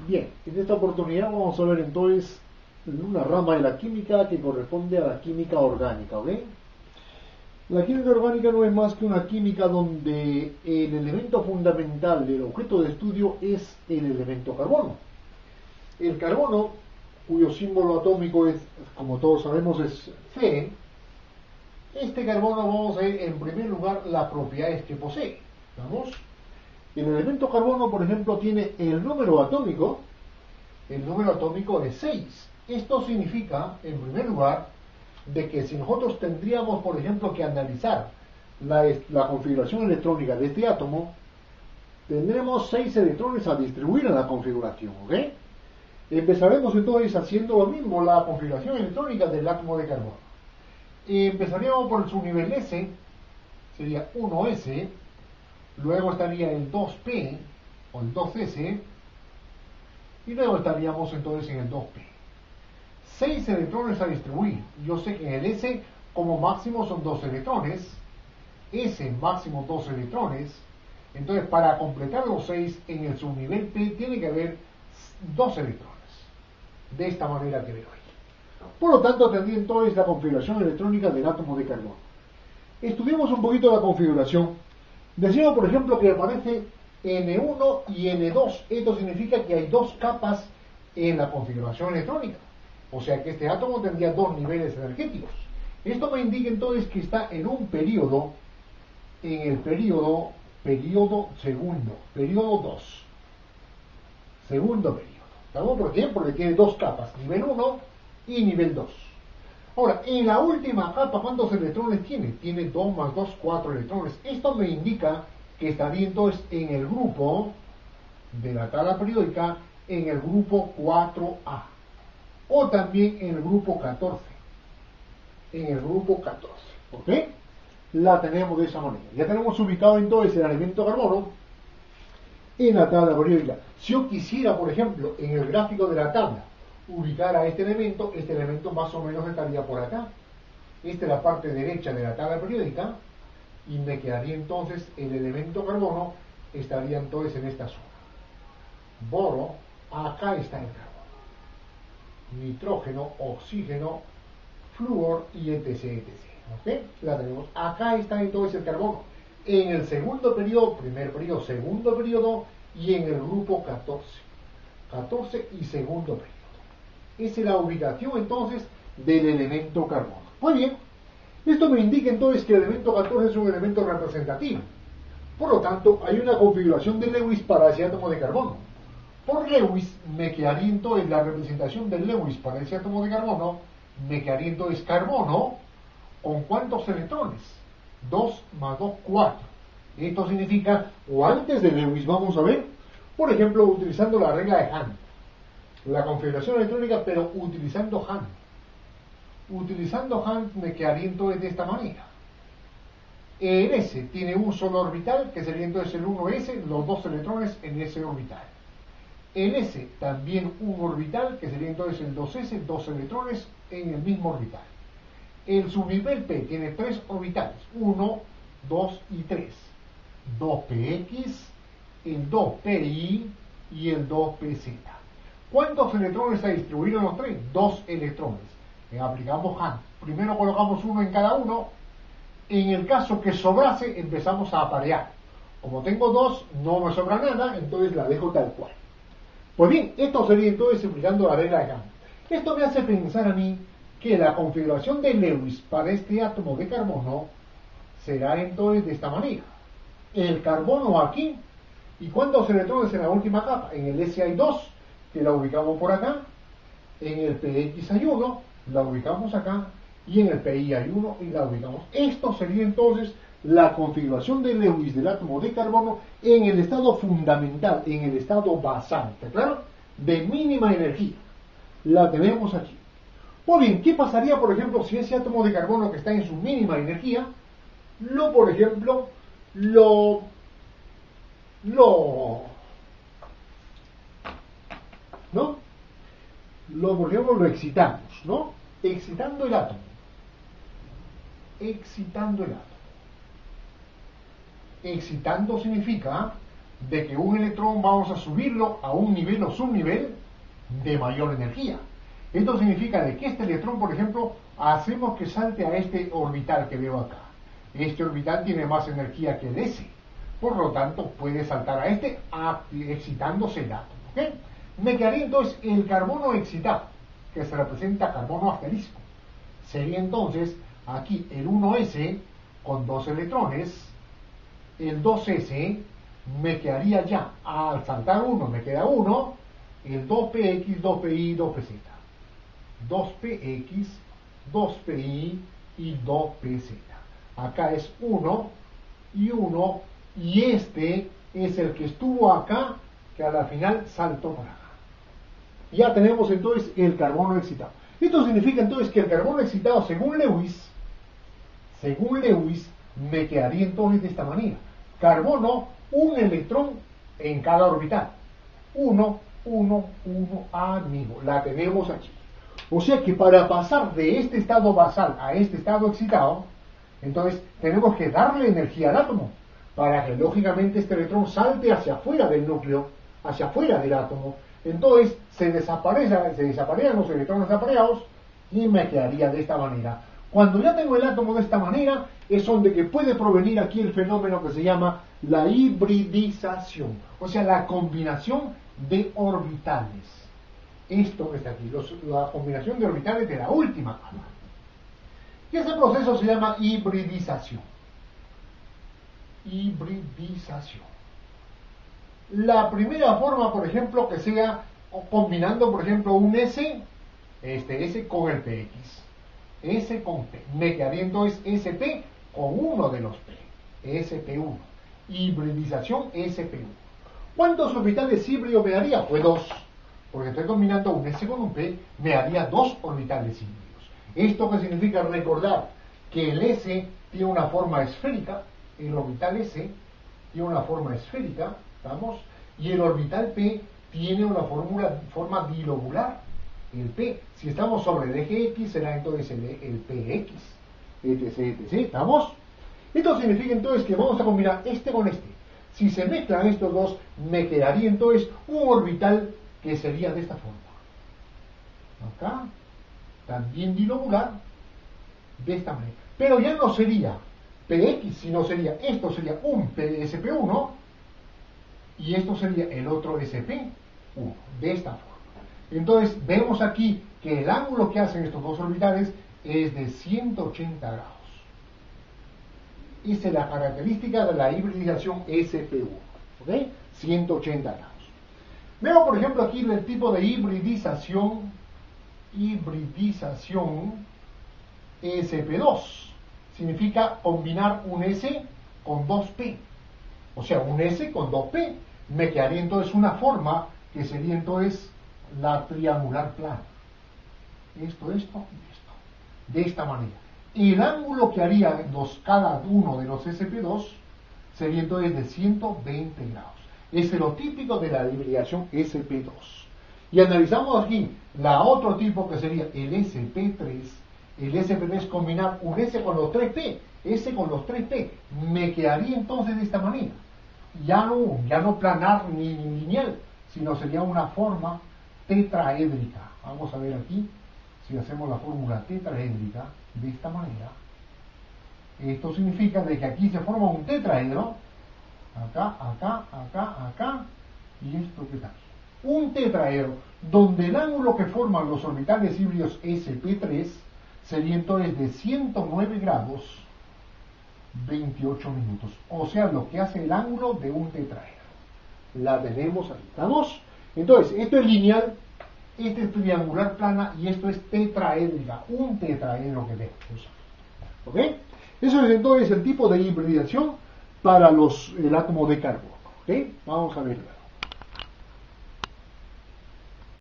Bien, en esta oportunidad vamos a ver entonces una rama de la química que corresponde a la química orgánica, ¿ok? La química orgánica no es más que una química donde el elemento fundamental del objeto de estudio es el elemento carbono. El carbono, cuyo símbolo atómico es, como todos sabemos, es Fe. Este carbono vamos a ver en primer lugar las propiedades que posee. ¿Vamos? El elemento carbono, por ejemplo, tiene el número atómico es 6. Esto significa, en primer lugar, de que si nosotros tendríamos, por ejemplo, que analizar la configuración electrónica de este átomo, tendremos 6 electrones a distribuir en la configuración, ¿ok? Empezaremos entonces haciendo lo mismo, la configuración electrónica del átomo de carbono. Empezaríamos por su nivel S, sería 1S, luego estaría el 2P o el 2S, y luego estaríamos entonces en el 2P. 6 electrones a distribuir. Yo sé que en el S como máximo son 2 electrones, S máximo 2 electrones. Entonces para completar los 6 en el subnivel P tiene que haber 2 electrones. De esta manera que veo ahí. Por lo tanto tendría entonces la configuración electrónica del átomo de carbono. Estudiemos un poquito la configuración. Decimos por ejemplo que aparece N1 y N2. Esto significa que hay 2 capas en la configuración electrónica. O sea que este átomo tendría 2 niveles energéticos. Esto me indica entonces que está en un periodo, en el periodo segundo, periodo 2. Segundo periodo. ¿Sabemos por qué? Porque tiene 2 capas, nivel 1 y nivel 2. Ahora, en la última capa, ¿cuántos electrones tiene? Tiene 2 más 2, 4 electrones. Esto me indica que estaría entonces en el grupo de la tabla periódica, en el grupo 4A. O también en el grupo 14. En el grupo 14. ¿Ok? La tenemos de esa manera. Ya tenemos ubicado entonces el elemento carbono en la tabla periódica. Si yo quisiera, por ejemplo, en el gráfico de la tabla, ubicar a este elemento más o menos estaría por acá. Esta es la parte derecha de la tabla periódica y me quedaría entonces el elemento carbono, estaría entonces en esta zona. Boro, acá está el carbono. Nitrógeno, oxígeno, flúor y etc, etc. ¿Ok? La tenemos. Acá está entonces el carbono. En el segundo periodo, primer periodo, segundo periodo y en el grupo 14. 14 y segundo periodo. Esa es la ubicación entonces del elemento carbono. Muy bien. Esto me indica entonces que el elemento 14 es un elemento representativo. Por lo tanto, hay una configuración de Lewis para ese átomo de carbono. Por Lewis me quedaría entonces la representación de Lewis para ese átomo de carbono, me quedaría entonces carbono con ¿cuántos electrones? 2 más 2, 4. Esto significa, o antes de Lewis, vamos a ver, por ejemplo, utilizando la regla de Hahn, la configuración electrónica, pero utilizando Hahn. Utilizando Hahn me quedaría entonces de esta manera. En S tiene un solo orbital, que sería entonces el 1S, los 2 electrones en ese orbital. En S también un orbital, que sería entonces el 2S, 2 electrones en el mismo orbital. El subnivel P tiene 3 orbitales, 1, 2 y 3. 2px, el 2pi y el 2pz. ¿Cuántos electrones se distribuyeron los 3? 2 electrones. Aplicamos Hahn. Primero colocamos uno en cada uno. En el caso que sobrase, empezamos a aparear. Como tengo 2, no me sobra nada, entonces la dejo tal cual. Pues bien, esto sería entonces aplicando la regla de Hahn. Esto me hace pensar a mí que la configuración de Lewis para este átomo de carbono será entonces de esta manera. El carbono aquí, ¿y cuántos electrones en la última capa? En el S hay 2, que la ubicamos por acá. En el PX hay 1, la ubicamos acá. Y en el PI hay 1 y la ubicamos. Esto sería entonces la configuración de Lewis del átomo de carbono en el estado fundamental, en el estado basal, ¿claro? De mínima energía. La tenemos aquí. Muy bien, ¿qué pasaría, por ejemplo, si ese átomo de carbono que está en su mínima energía, por ejemplo, ¿no? Por ejemplo, lo excitamos, ¿no? Excitando el átomo. Excitando el átomo. Excitando significa de que un electrón vamos a subirlo a un nivel o subnivel de mayor energía. Esto significa de que este electrón, por ejemplo, hacemos que salte a este orbital que veo acá. Este orbital tiene más energía que el S. Por lo tanto, puede saltar a este excitándose el átomo. ¿Okay? Me quedaría entonces el carbono excitado, que se representa carbono asterisco. Sería entonces aquí el 1s con 2 electrones, el 2s me quedaría ya, al saltar 1 me queda 1, el 2px, 2pi, 2pz. 2px, 2pi y 2pz. Acá es 1 y 1, y este es el que estuvo acá, que a la final saltó para acá. Ya tenemos entonces el carbono excitado. Esto significa entonces que el carbono excitado, según Lewis, me quedaría entonces de esta manera. Carbono, un electrón en cada orbital. 1, 1, 1, amigo. La tenemos aquí. O sea que para pasar de este estado basal a este estado excitado, entonces tenemos que darle energía al átomo para que lógicamente este electrón salte hacia afuera del núcleo, hacia afuera del átomo. Entonces se desaparecen los electrones apareados y me quedaría de esta manera. Cuando ya tengo el átomo de esta manera, es donde que puede provenir aquí el fenómeno que se llama la hibridización, o sea, la combinación de orbitales. Esto que está aquí, la combinación de orbitales de la última capa. Y ese proceso se llama hibridización. Hibridización. La primera forma, por ejemplo, que sea combinando, por ejemplo, un S, este S con el PX. S con P. Me quedaría entonces SP con uno de los P. SP1. Hibridización SP1. ¿Cuántos orbitales híbridos me daría? Pues 2. Porque estoy combinando un S con un P, me daría 2 orbitales híbridos. ¿Esto qué significa? Recordar que el S tiene una forma esférica, el orbital S tiene una forma esférica, ¿estamos? Y el orbital P tiene una forma bilobular. El P, si estamos sobre el eje X, será entonces el PX, etc, etc, ¿estamos? Esto significa entonces que vamos a combinar este con este. Si se mezclan estos dos, me quedaría entonces un orbital que sería de esta forma. Acá, también bilobular, de esta manera. Pero ya no sería PX, sino sería, esto sería un SP1, y esto sería el otro SP1, de esta forma. Entonces vemos aquí que el ángulo que hacen estos dos orbitales es de 180 grados. Esa es la característica de la hibridización SP1, ¿ok? 180 grados. Veo, por ejemplo, aquí el tipo de hibridización SP2. Significa combinar un S con 2P. O sea, un S con 2P. Me quedaría entonces una forma que sería entonces la triangular plana. Esto y esto. De esta manera. Y el ángulo que haría cada uno de los SP2 sería entonces de 120 grados. Es lo típico de la hibridación SP2. Y analizamos aquí la otro tipo que sería el SP3. El SP3 combinar un S con los 3P. S con los 3P. Me quedaría entonces de esta manera. Ya no planar ni lineal, sino sería una forma tetraédrica. Vamos a ver aquí si hacemos la fórmula tetraédrica de esta manera. Esto significa de que aquí se forma un tetraedro, acá, acá, acá, acá, y esto que está aquí. Un tetraedro donde el ángulo que forman los orbitales híbridos SP3 sería entonces de 109 grados 28 minutos. O sea, lo que hace el ángulo de un tetraedro. La tenemos ahí. ¿Estamos? Entonces, esto es lineal, este es triangular plana y esto es tetraédrica. Un tetraedro que vemos. ¿Ok? Eso es entonces el tipo de hibridación para el átomo de carbono. ¿Ok? Vamos a verlo.